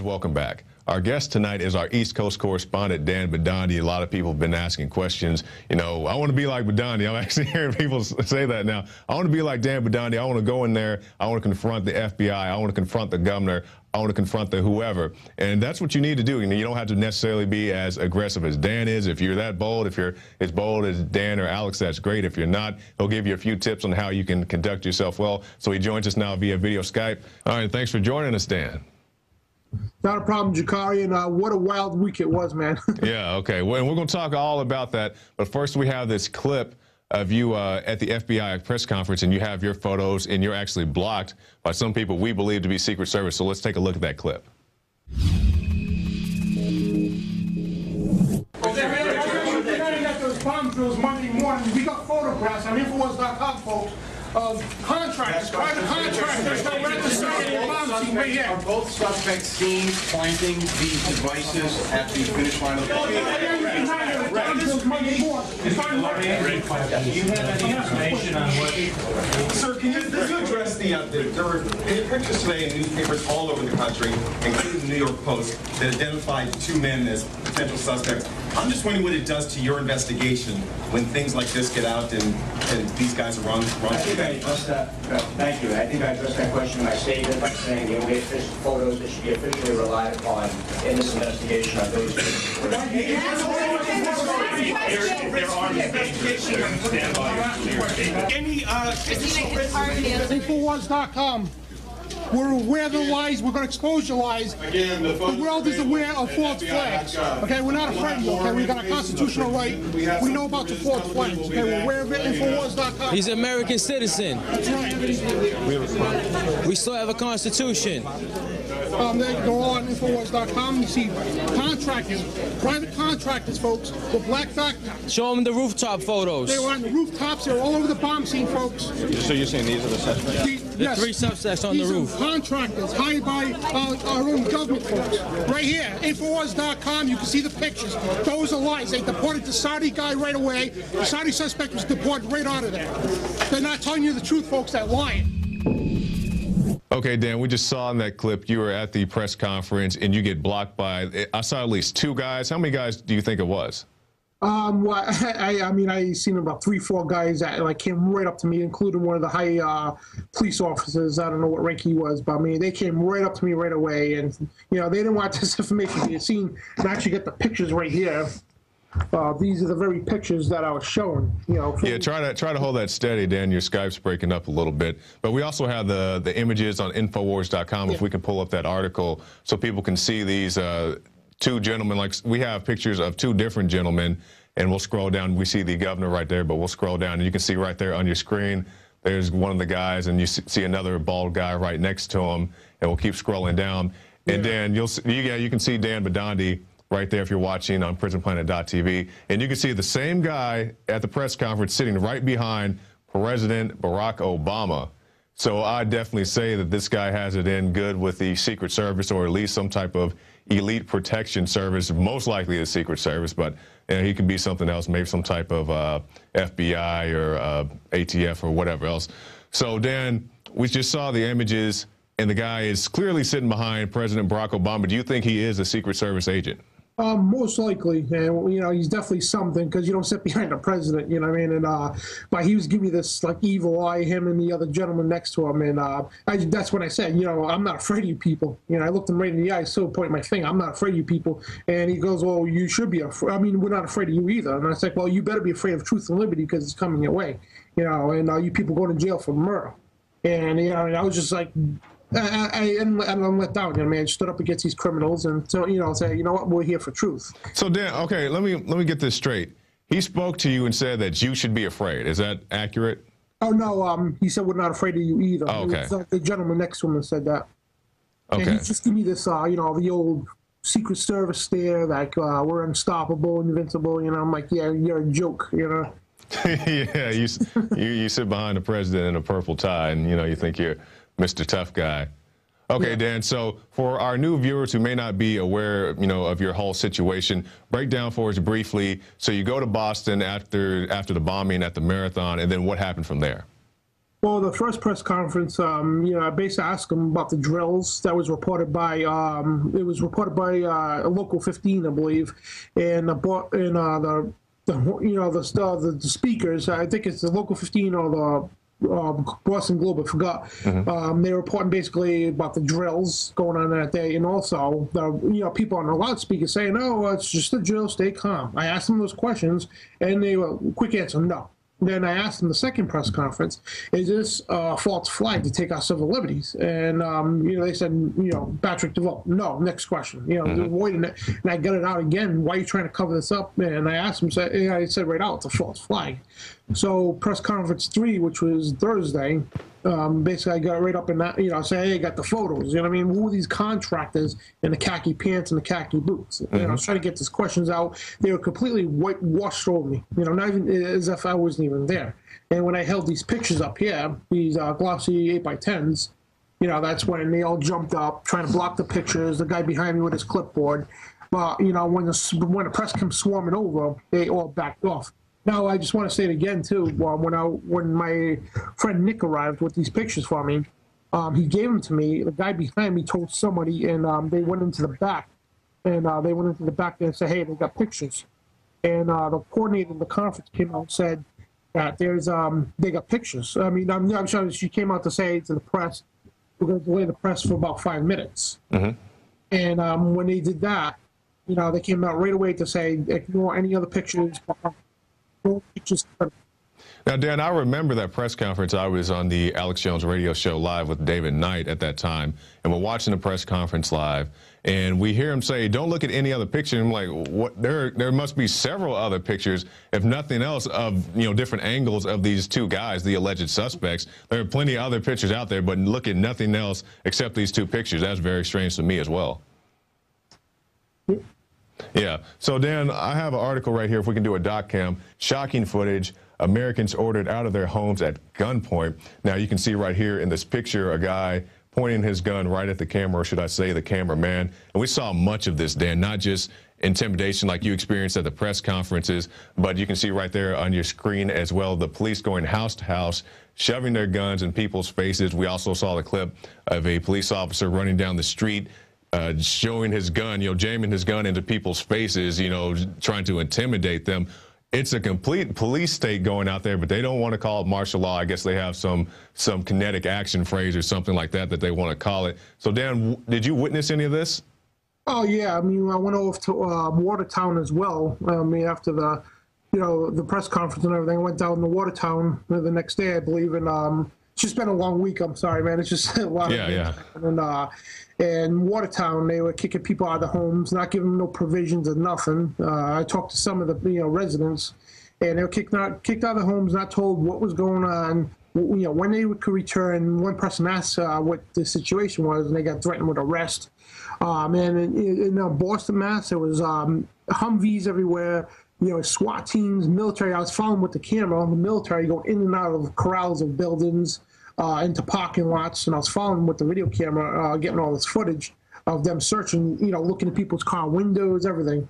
welcome back. Our guest tonight is our East Coast correspondent, Dan Bidondi. A lot of people have been asking questions. You know, I want to be like Bidondi. I'm actually hearing people say that now. I want to be like Dan Bidondi. I want to go in there. I want to confront the FBI. I want to confront the governor. I want to confront the whoever. And that's what you need to do. You don't have to necessarily be as aggressive as Dan is. If you're that bold, if you're as bold as Dan or Alex, that's great. If you're not, he'll give you a few tips on how you can conduct yourself well. So he joins us now via video Skype. All right, thanks for joining us, Dan. Not a problem, Jakari, and what a wild week it was, man. Yeah, okay. Well, and we're going to talk all about that. But first, we have this clip of you at the FBI press conference, and you have your photos, and you're actually blocked by some people we believe to be Secret Service. So let's take a look at that clip. Bomb drills Monday morning. We got photographs on Infowars.com, folks, of contractors, private contractors that were at the site of the bomb scene right here. Are both suspects seen planting these devices at the finish line of the Bomb drills Monday morning. Do you have any information on what? Sir, can you address there were pictures today in newspapers all over the country, including the New York Post, that identified two men as potential suspects. I'm just wondering what it does to your investigation when things like this get out and these guys are wrong. I think I addressed that. Thank you. I think I addressed that question in my statement by saying the only official photos that should be officially relied upon in this investigation are those. Infowars.com. We're aware of the lies. We're going to expose your lies. Again, the world is aware of false flags. Okay, we're not afraid of you. Okay, we got a constitutional right. We know about the false flags. Okay, we're aware of it. Infowars.com. He's an American citizen. That's right. We still have a constitution. They go on Infowars.com. You see contractors, private contractors, folks, with black backpacks. Show them the rooftop photos. They were on the rooftops. They were all over the bomb scene, folks. So you're saying these are the suspects? The three suspects on the roof. These are contractors hired by our own government, folks. Right here, Infowars.com. You can see the pictures. Those are lies. They deported the Saudi guy right away. The Saudi suspect was deported right out of there. They're not telling you the truth, folks. They're lying. Okay, Dan, we just saw in that clip you were at the press conference and you get blocked by, I saw at least two guys. How many guys do you think it was? Well, I mean, I seen about 3-4 guys that like came right up to me, including one of the high police officers. I don't know what rank he was, but I mean, they came right up to me right away, and you know, they didn't want this information to be seen. And actually, get the pictures right here. These are the very pictures that I was showing. You know. Yeah, try to hold that steady, Dan. Your Skype's breaking up a little bit, but we also have the images on Infowars.com. Yeah. If we can pull up that article so people can see these two gentlemen. Like we have pictures of two different gentlemen, and we'll scroll down. We see the governor right there, but we'll scroll down, and you can see right there on your screen. There's one of the guys, and you see another bald guy right next to him, and we'll keep scrolling down, and then you can see Dan Bidondi right there if you're watching on prisonplanet.tv. And you can see the same guy at the press conference sitting right behind President Barack Obama. So I definitely say that this guy has it in good with the Secret Service, or at least some type of elite protection service, most likely the Secret Service, but he could be something else, maybe some type of FBI or ATF or whatever else. So Dan, we just saw the images, and the guy is clearly sitting behind President Barack Obama. Do you think he is a Secret Service agent? Most likely, and you know, he's definitely something, because you don't sit behind the president, you know what I mean? And but he was giving me this like evil eye, him and the other gentleman next to him, and that's when I said, you know, I'm not afraid of you people. You know, I looked him right in the eye, so pointed my finger, I'm not afraid of you people. And he goes, well, you should be afraid. I mean, we're not afraid of you either. And I was like, well, you better be afraid of truth and liberty, because it's coming your way, you know, and you people going to jail for murder. And you know, and I was just like, I'm let down. You know, man, stood up against these criminals, and so, you know, say, you know what, we're here for truth. So Dan, okay, let me get this straight. He spoke to you and said that you should be afraid. Is that accurate? Oh no, he said we're not afraid of you either. Oh, okay. The gentleman next to him said that. Okay. And he just gave me this, you know, the old Secret Service stare, like we're unstoppable, invincible. You know, I'm like, yeah, you're a joke. You know. Yeah, you sit behind the president in a purple tie, and you know, you think you're Mr. Tough Guy. Okay, yeah. Dan, so for our new viewers who may not be aware, you know, of your whole situation, break down for us briefly. So you go to Boston after the bombing at the Marathon, and then what happened from there? Well, the first press conference, I basically asked him about the drills that was reported by, Local 15, I believe, and the speakers. I think it's the Local 15 or the Boston Globe, I forgot. They were reporting basically about the drills going on that day, and also the people on the loudspeaker saying, "Oh, it's just a drill, stay calm." I asked them those questions, and they were quick answer, no. Then I asked them the second press conference, is this a false flag to take our civil liberties? And, they said, Patrick Deval, no, next question. They're avoiding it. And I got it out again. Why are you trying to cover this up? And I asked him, I said right out, it's a false flag. So press conference 3, which was Thursday, basically I got right up in that, I say, hey, I got the photos. Who are these contractors in the khaki pants and the khaki boots? I was trying to get these questions out. They were completely washed over me, not even as if I wasn't even there. And when I held these pictures up here, these glossy 8x10s, that's when they all jumped up, trying to block the pictures, the guy behind me with his clipboard. But, when the press came swarming over, they all backed off. Now, I just want to say it again, too. When my friend Nick arrived with these pictures for me, he gave them to me. The guy behind me told somebody, and they went into the back. And they went into the back there and said, hey, they got pictures. And the coordinator of the conference came out and said that they got pictures. I'm sure she came out to say to the press, we're going to delay the press for about 5 minutes. And when they did that, they came out right away to say, ignore any other pictures. Now, Dan, I remember that press conference. I was on the Alex Jones radio show live with David Knight at that time, and we're watching the press conference live, and we hear him say, don't look at any other picture. And I'm like, what? There must be several other pictures, if nothing else, of different angles of these two guys, the alleged suspects. There are plenty of other pictures out there, but look at nothing else except these two pictures. That's very strange to me as well. Yeah. So, Dan, I have an article right here, if we can do a doc cam. Shocking footage. Americans ordered out of their homes at gunpoint. Now, you can see right here in this picture a guy pointing his gun right at the camera, or should I say the cameraman. And we saw much of this, Dan, not just intimidation like you experienced at the press conferences, but you can see right there on your screen as well the police going house to house, shoving their guns in people's faces. We also saw the clip of a police officer running down the street, showing his gun, jamming his gun into people's faces, trying to intimidate them. It's a complete police state going out there, but they don't want to call it martial law. I guess they have some kinetic action phrase or something like that they want to call it. So, Dan, did you witness any of this? Oh, yeah. I went over to Watertown as well. After the press conference and everything, I went down to Watertown the next day, I believe, and it's just been a long week. I'm sorry, man. It's just a lot of things. And Watertown, they were kicking people out of the homes, not giving them no provisions or nothing. I talked to some of the residents, and they were kicked out of the homes, not told what was going on, when they could return. One person asked what the situation was, and they got threatened with arrest. And in Boston, Mass, there was Humvees everywhere. SWAT teams, military. I was following with the camera. The military go in and out of corrals of buildings, into parking lots, and I was following with the video camera, getting all this footage of them searching, looking at people's car windows, everything.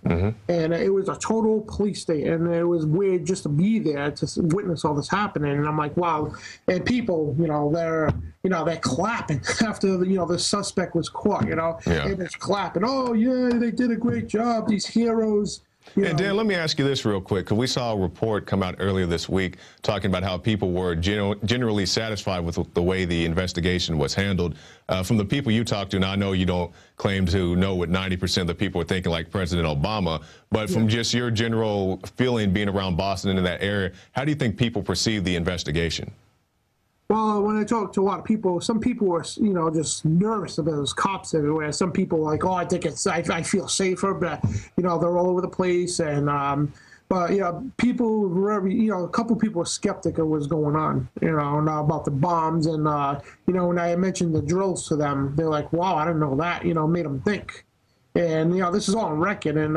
And it was a total police state, and it was weird just to be there to witness all this happening. And I'm like, wow. And people, they're clapping after the suspect was caught. They're just clapping. Oh yeah, they did a great job. These heroes. And Dan, let me ask you this real quick, because we saw a report come out earlier this week talking about how people were generally satisfied with the way the investigation was handled. From the people you talked to, and I know you don't claim to know what 90% of the people are thinking like President Obama, but from just your general feeling being around Boston and in that area, how do you think people perceive the investigation? Well, when I talk to a lot of people, some people were, just nervous about those cops everywhere. Some people were like, oh, I feel safer, but, they're all over the place. And, people were, a couple people were skeptic of what's going on, about the bombs. And, when I mentioned the drills to them, they're like, wow, I didn't know that, made them think. And, this is all on record. And,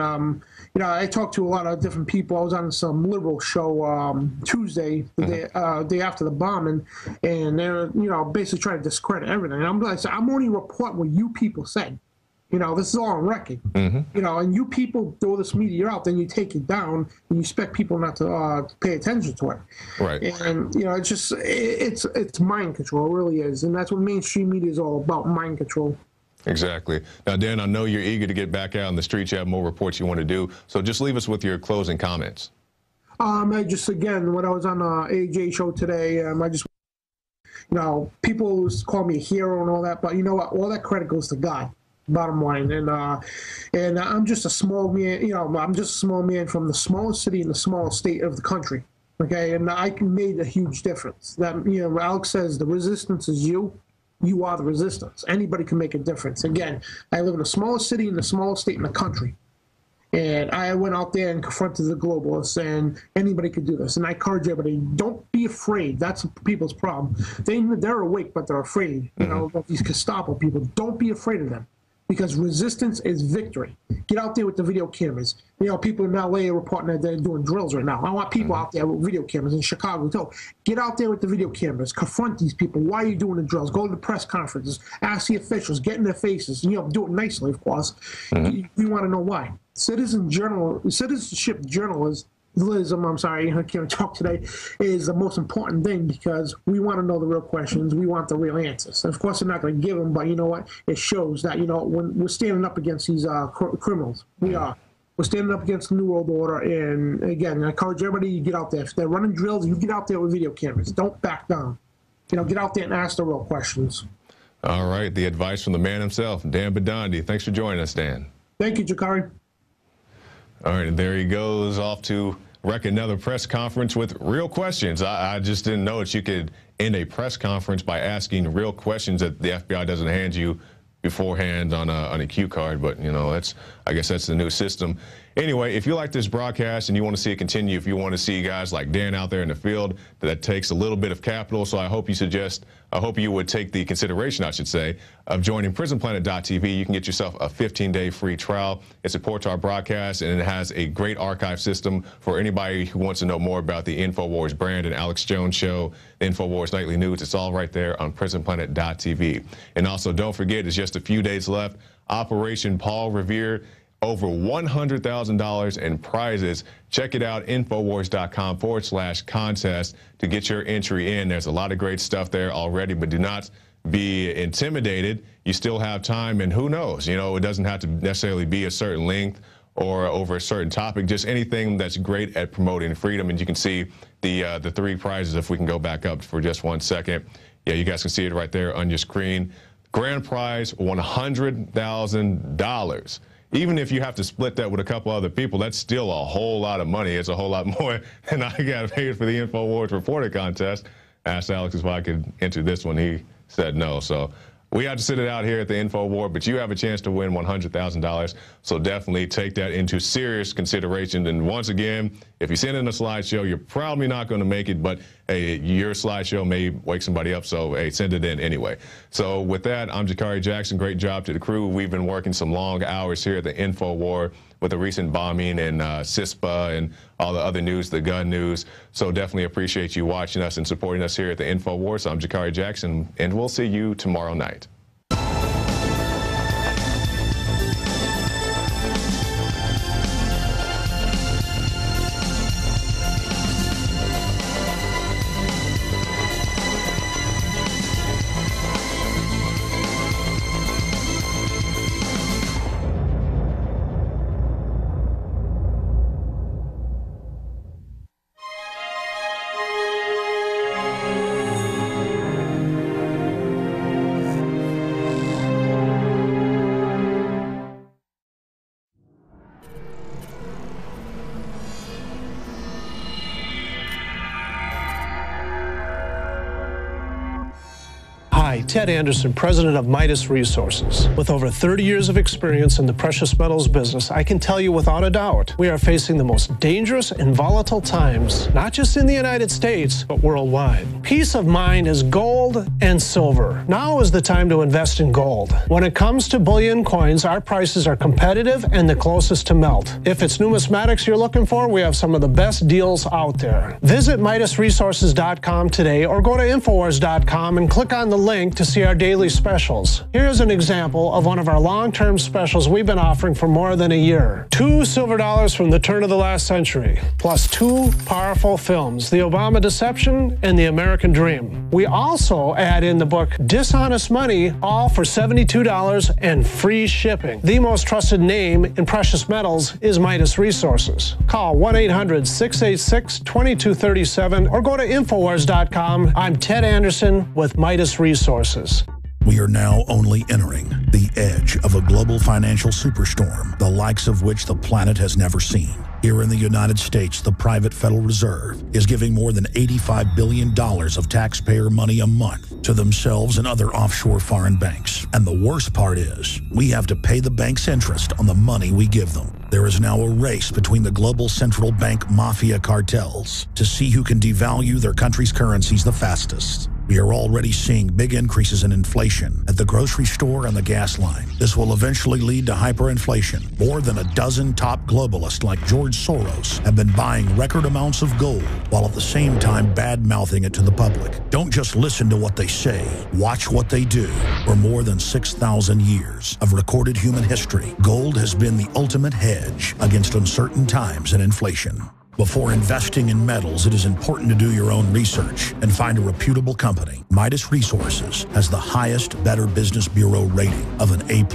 I talked to a lot of different people. I was on some liberal show Tuesday, the day after the bombing, and they're, basically trying to discredit everything. And I'm only reporting what you people said. You know, this is all on record. You know, and you people throw this media out, then you take it down, and you expect people not to pay attention to it. Right. And, you know, it's just, it's mind control, it really is. And that's what mainstream media is all about, mind control. Exactly. Now, Dan, I know you're eager to get back out on the streets. You have more reports you want to do. So just leave us with your closing comments. I just, again, when I was on the AJ show today, I just, you know, people call me a hero and all that, but you know what? All that credit goes to God, bottom line. And I'm just a small man, you know, I'm just a small man from the smallest city in the smallest state of the country. Okay. And I made a huge difference. That, you know, Alex says the resistance is you. You are the resistance. Anybody can make a difference. Again, I live in the smallest city in the smallest state in the country. And I went out there and confronted the globalists, and anybody could do this. And I encourage everybody, don't be afraid. That's people's problem. They're awake, but they're afraid. You know, these Gestapo people, don't be afraid of them, because resistance is victory. Get out there with the video cameras. You know, people in LA are reporting that they're doing drills right now. I want people out there with video cameras in Chicago too. Get out there with the video cameras. Confront these people. Why are you doing the drills? Go to the press conferences. Ask the officials. Get in their faces. You know, do it nicely, of course. We want to know why. Citizenship journalism, I'm sorry, I can't talk today, is the most important thing, because we want to know the real questions. We want the real answers. And of course, they're not going to give them, but you know what? It shows that, you know, when we're standing up against these criminals, we are. We're standing up against the New World Order. And again, I encourage everybody to get out there. If they're running drills, you get out there with video cameras. Don't back down. You know, get out there and ask the real questions. All right. The advice from the man himself, Dan Bidondi. Thanks for joining us, Dan. Thank you, Jakari. All right, and there he goes off to wreck another press conference with real questions. I just didn't know that you could end a press conference by asking real questions that the FBI doesn't hand you beforehand on a cue card, but you know, I guess that's the new system. Anyway, if you like this broadcast and you want to see it continue, if you want to see guys like Dan out there in the field, that takes a little bit of capital. So I hope you would take the consideration, I should say, of joining prisonplanet.tv. You can get yourself a 15-day free trial. It supports our broadcast, and it has a great archive system for anybody who wants to know more about the Infowars brand and Alex Jones show, the Infowars Nightly News. It's all right there on prisonplanet.tv. And also, don't forget, it's just a few days left. Operation Paul Revere. Over $100,000 in prizes. Check it out, Infowars.com/contest to get your entry in. There's a lot of great stuff there already, but do not be intimidated. You still have time, and who knows? You know, it doesn't have to necessarily be a certain length or over a certain topic, just anything that's great at promoting freedom. And you can see the three prizes, if we can go back up for just 1 second. Yeah, you guys can see it right there on your screen. Grand prize, $100,000. Even if you have to split that with a couple other people, that's still a whole lot of money. It's a whole lot more than I got paid for the Infowars reporter contest. Asked Alex if I could enter this one. He said no. So we had to sit it out here at the Infowars, but you have a chance to win $100,000. So definitely take that into serious consideration. And once again, if you send in a slideshow, you're probably not going to make it, but hey, your slideshow may wake somebody up, so hey, send it in anyway. So with that, I'm Jakari Jackson. Great job to the crew. We've been working some long hours here at the Infowars with the recent bombing and CISPA and all the other news, the gun news. So definitely appreciate you watching us and supporting us here at the Infowars. I'm Jakari Jackson, and we'll see you tomorrow night. Hi, Ted Anderson, president of Midas Resources. With over 30 years of experience in the precious metals business, I can tell you without a doubt, we are facing the most dangerous and volatile times, not just in the United States, but worldwide. Peace of mind is gold and silver. Now is the time to invest in gold. When it comes to bullion coins, our prices are competitive and the closest to melt. If it's numismatics you're looking for, we have some of the best deals out there. Visit MidasResources.com today or go to Infowars.com and click on the link link to see our daily specials. Here's an example of one of our long-term specials we've been offering for more than a year. 2 silver dollars from the turn of the last century, plus 2 powerful films, The Obama Deception and The American Dream. We also add in the book Dishonest Money, all for $72 and free shipping. The most trusted name in precious metals is Midas Resources. Call 1-800-686-2237 or go to Infowars.com. I'm Ted Anderson with Midas Resources. We are now only entering the edge of a global financial superstorm, the likes of which the planet has never seen. Here in the United States, the private Federal Reserve is giving more than $85 billion of taxpayer money a month to themselves and other offshore foreign banks. And the worst part is, we have to pay the bank's interest on the money we give them. There is now a race between the global central bank mafia cartels to see who can devalue their country's currencies the fastest. We are already seeing big increases in inflation at the grocery store and the gas line. This will eventually lead to hyperinflation. More than a dozen top globalists like George Soros have been buying record amounts of gold while at the same time bad-mouthing it to the public. Don't just listen to what they say. Watch what they do. For more than 6,000 years of recorded human history, gold has been the ultimate hedge against uncertain times and inflation. Before investing in metals, it is important to do your own research and find a reputable company. Midas Resources has the highest Better Business Bureau rating of an A+.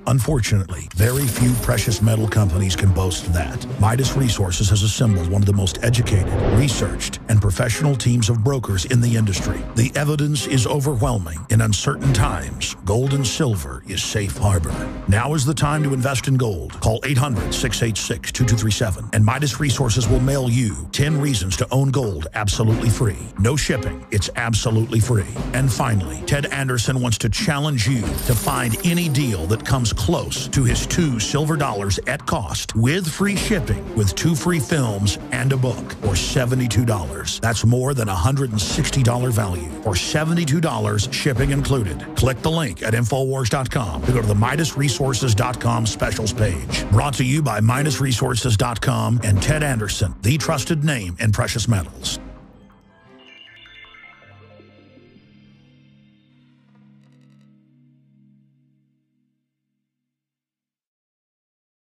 Unfortunately, very few precious metal companies can boast that. Midas Resources has assembled one of the most educated, researched, and professional teams of brokers in the industry. The evidence is overwhelming. In uncertain times, gold and silver is safe harbor. Now is the time to invest in gold. Call 800-686-2237 and Midas Resources will mail you 10 reasons to own gold absolutely free. No shipping. It's absolutely free. And finally, Ted Anderson wants to challenge you to find any deal that comes close to his 2 silver dollars at cost with free shipping with 2 free films and a book for $72. That's more than $160 value for $72 shipping included. Click the link at Infowars.com to go to the MidasResources.com specials page. Brought to you by MidasResources.com and Ted Anderson, the trusted name in precious metals.